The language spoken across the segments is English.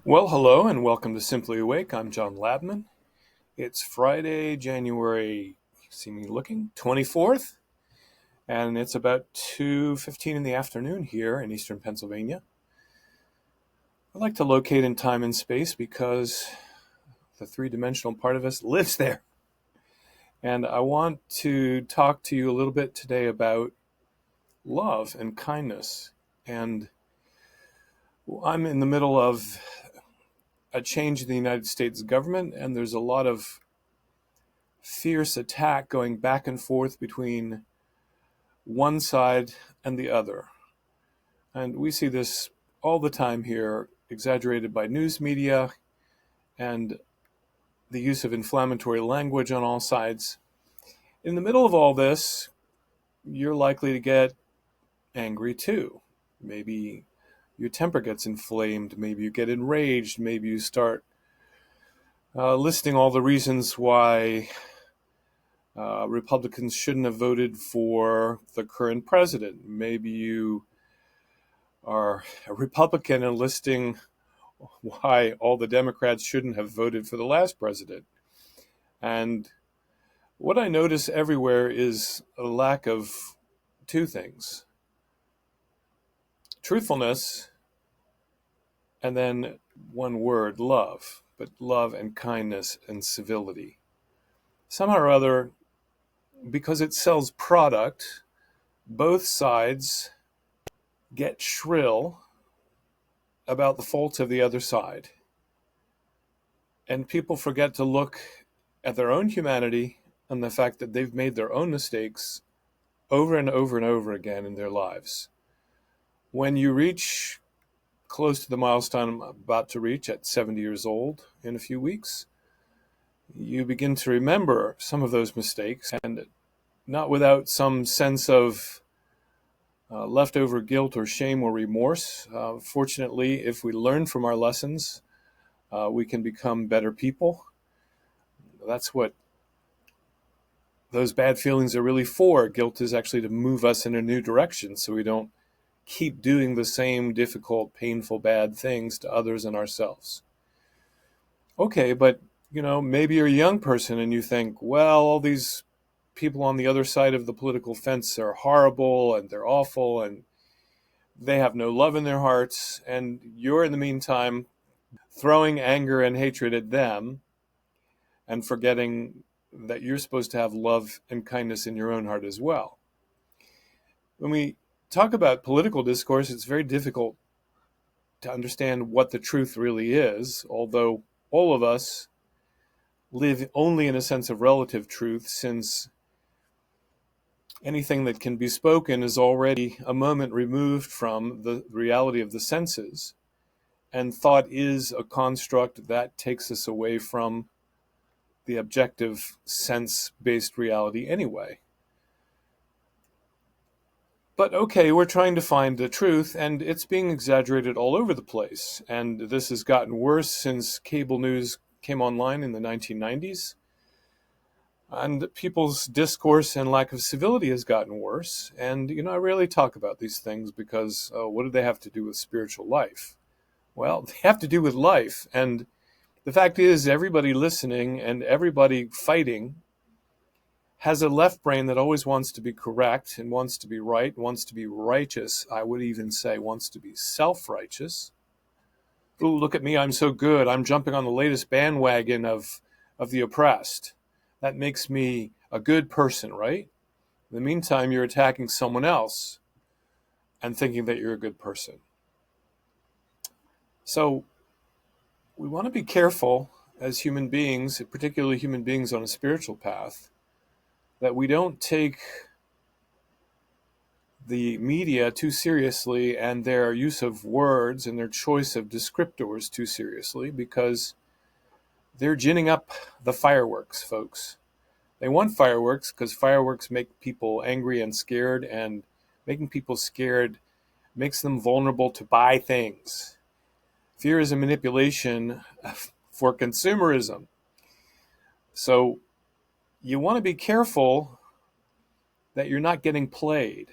Well, hello and welcome to Simply Awake. I'm John Labman. It's Friday, January, see me looking, 24th, and it's about 2:15 in the afternoon here in eastern Pennsylvania. I like to locate in time and space because the three-dimensional part of us lives there. And I want to talk to you a little bit today about love and kindness. And I'm in the middle of a change in the United States government, and there's a lot of fierce attack going back and forth between one side and the other. And we see this all the time here, exaggerated by news media and the use of inflammatory language on all sides. In the middle of all this, you're likely to get angry too. Maybe your temper gets inflamed, maybe you get enraged, maybe you start listing all the reasons why Republicans shouldn't have voted for the current president. Maybe you are a Republican and listing why all the Democrats shouldn't have voted for the last president. And what I notice everywhere is a lack of two things: truthfulness, and then one word, love, but love and kindness and civility. Somehow or other, because it sells product, both sides get shrill about the faults of the other side. And people forget to look at their own humanity and the fact that they've made their own mistakes over and over and over again in their lives. When you reach close to the milestone I'm about to reach at 70 years old in a few weeks, you begin to remember some of those mistakes, and not without some sense of leftover guilt or shame or remorse. Fortunately, if we learn from our lessons, we can become better people. That's what those bad feelings are really for. Guilt is actually to move us in a new direction so we don't keep doing the same difficult, painful, bad things to others and ourselves. Okay, but maybe you're a young person and you think, well, all these people on the other side of the political fence are horrible and they're awful and they have no love in their hearts, and you're in the meantime throwing anger and hatred at them and forgetting that you're supposed to have love and kindness in your own heart as well. When we talk about political discourse, it's very difficult to understand what the truth really is, although all of us live only in a sense of relative truth, since anything that can be spoken is already a moment removed from the reality of the senses. And thought is a construct that takes us away from the objective sense-based reality anyway. But okay, we're trying to find the truth, and it's being exaggerated all over the place. And this has gotten worse since cable news came online in the 1990s. And people's discourse and lack of civility has gotten worse. And, I rarely talk about these things because what do they have to do with spiritual life? Well, they have to do with life. And the fact is, everybody listening and everybody fighting has a left brain that always wants to be correct and wants to be right, wants to be righteous. I would even say wants to be self-righteous. Ooh, look at me, I'm so good. I'm jumping on the latest bandwagon of the oppressed. That makes me a good person, right? In the meantime, you're attacking someone else and thinking that you're a good person. So we want to be careful as human beings, particularly human beings on a spiritual path, that we don't take the media too seriously and their use of words and their choice of descriptors too seriously, because they're ginning up the fireworks, folks. They want fireworks because fireworks make people angry and scared, and making people scared makes them vulnerable to buy things. Fear is a manipulation for consumerism. So you want to be careful that you're not getting played.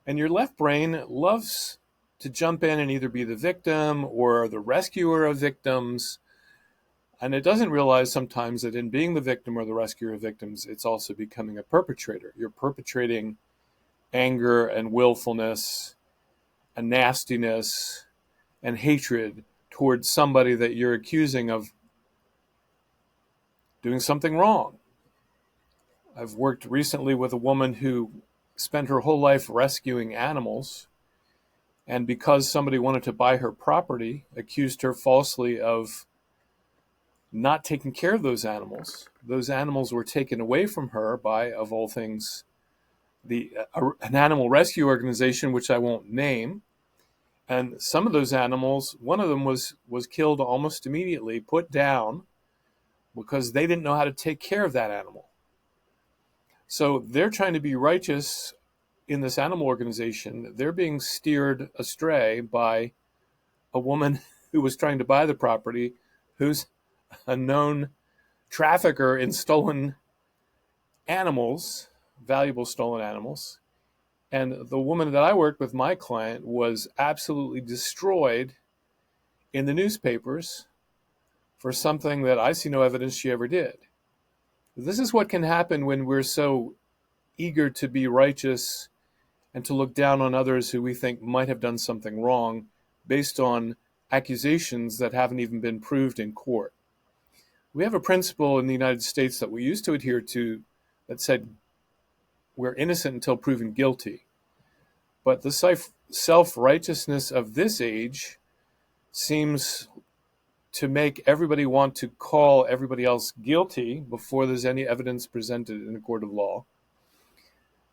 And your left brain loves to jump in and either be the victim or the rescuer of victims. And it doesn't realize sometimes that in being the victim or the rescuer of victims, it's also becoming a perpetrator. You're perpetrating anger and willfulness and nastiness and hatred towards somebody that you're accusing of doing something wrong. I've worked recently with a woman who spent her whole life rescuing animals, and because somebody wanted to buy her property, accused her falsely of not taking care of those animals. Those animals were taken away from her by, of all things, an animal rescue organization, which I won't name. And some of those animals, one of them was killed almost immediately, put down, because they didn't know how to take care of that animal. So they're trying to be righteous in this animal organization. They're being steered astray by a woman who was trying to buy the property, who's a known trafficker in stolen animals, valuable stolen animals. And the woman that I worked with, my client, was absolutely destroyed in the newspapers for something that I see no evidence she ever did. This is what can happen when we're so eager to be righteous and to look down on others who we think might have done something wrong based on accusations that haven't even been proved in court. We have a principle in the United States that we used to adhere to that said we're innocent until proven guilty. But the self-righteousness of this age seems to make everybody want to call everybody else guilty before there's any evidence presented in a court of law.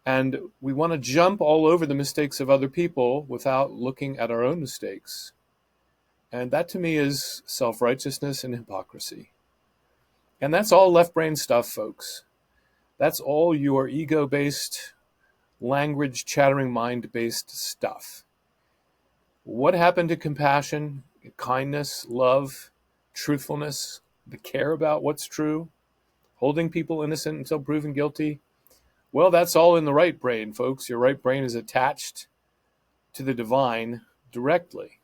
And we want to jump all over the mistakes of other people without looking at our own mistakes. And that to me is self-righteousness and hypocrisy. And that's all left brain stuff, folks. That's all your ego-based, language chattering mind-based stuff. What happened to compassion, kindness, love, truthfulness, the care about what's true, holding people innocent until proven guilty? Well, that's all in the right brain, folks. Your right brain is attached to the divine directly.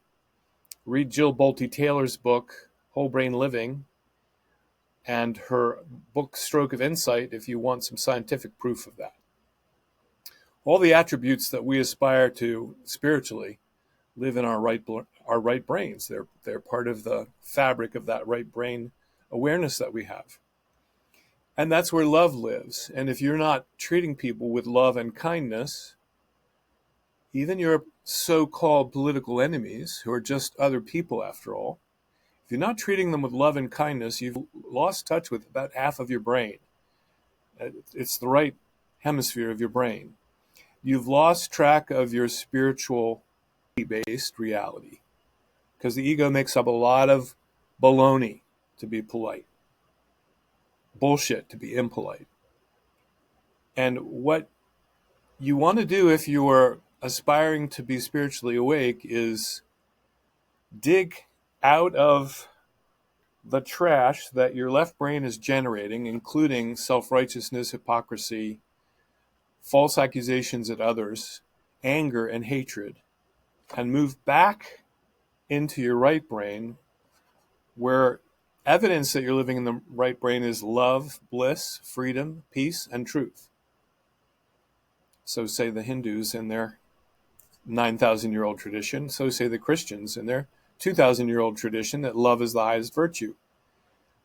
Read Jill Bolte Taylor's book, Whole Brain Living, and her book, Stroke of Insight, if you want some scientific proof of that. All the attributes that we aspire to spiritually live in our right brains. They're part of the fabric of that right brain awareness that we have. And that's where love lives. And if you're not treating people with love and kindness, even your so-called political enemies, who are just other people after all, if you're not treating them with love and kindness, you've lost touch with about half of your brain. It's the right hemisphere of your brain. You've lost track of your spiritual-based reality, because the ego makes up a lot of baloney, to be polite, bullshit, to be impolite. And what you want to do if you are aspiring to be spiritually awake is dig out of the trash that your left brain is generating, including self-righteousness, hypocrisy, false accusations at others, anger and hatred, and move back into your right brain, where evidence that you're living in the right brain is love, bliss, freedom, peace, and truth. So say the Hindus in their 9,000-year-old tradition. So say the Christians in their 2,000-year-old tradition that love is the highest virtue.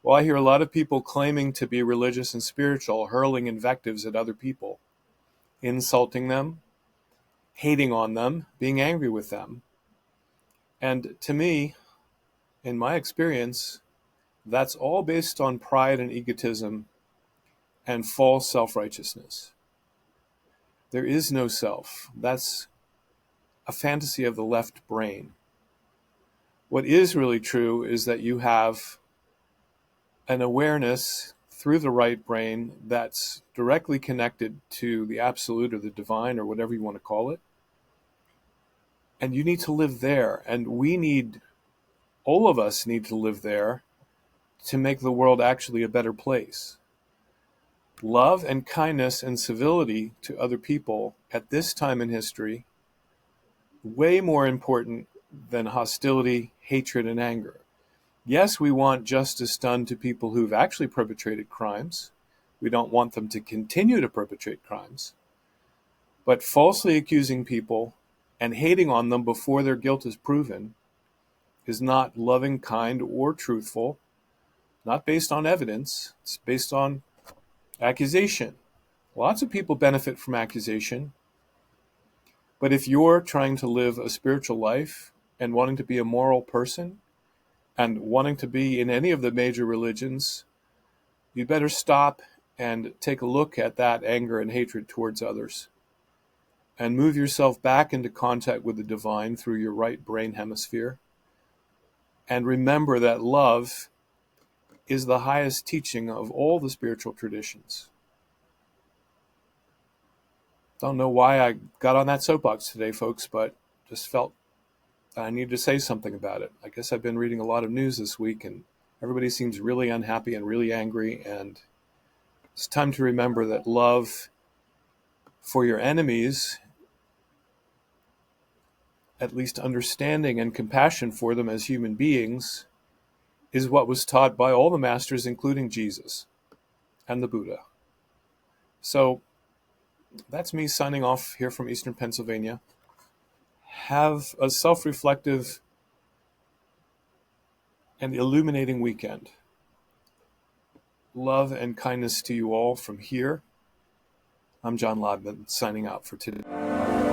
Well, I hear a lot of people claiming to be religious and spiritual, hurling invectives at other people, insulting them, hating on them, being angry with them. And to me, in my experience, that's all based on pride and egotism and false self-righteousness. There is no self. That's a fantasy of the left brain. What is really true is that you have an awareness through the right brain that's directly connected to the absolute or the divine or whatever you want to call it. And you need to live there. And all of us need to live there to make the world actually a better place. Love and kindness and civility to other people at this time in history way more important than hostility, hatred, and anger. Yes, we want justice done to people who've actually perpetrated crimes. We don't want them to continue to perpetrate crimes. But falsely accusing people and hating on them before their guilt is proven is not loving, kind, or truthful, not based on evidence. It's based on accusation. Lots of people benefit from accusation. But if you're trying to live a spiritual life and wanting to be a moral person and wanting to be in any of the major religions, you'd better stop and take a look at that anger and hatred towards others and move yourself back into contact with the divine through your right brain hemisphere. And remember that love is the highest teaching of all the spiritual traditions. Don't know why I got on that soapbox today, folks, but just felt I needed to say something about it. I guess I've been reading a lot of news this week, and everybody seems really unhappy and really angry, and it's time to remember that love for your enemies, at least understanding and compassion for them as human beings, is what was taught by all the masters, including Jesus and the Buddha. So that's me signing off here from Eastern Pennsylvania. Have a self-reflective and illuminating weekend. Love and kindness to you all from here. I'm John Lodman, signing out for today.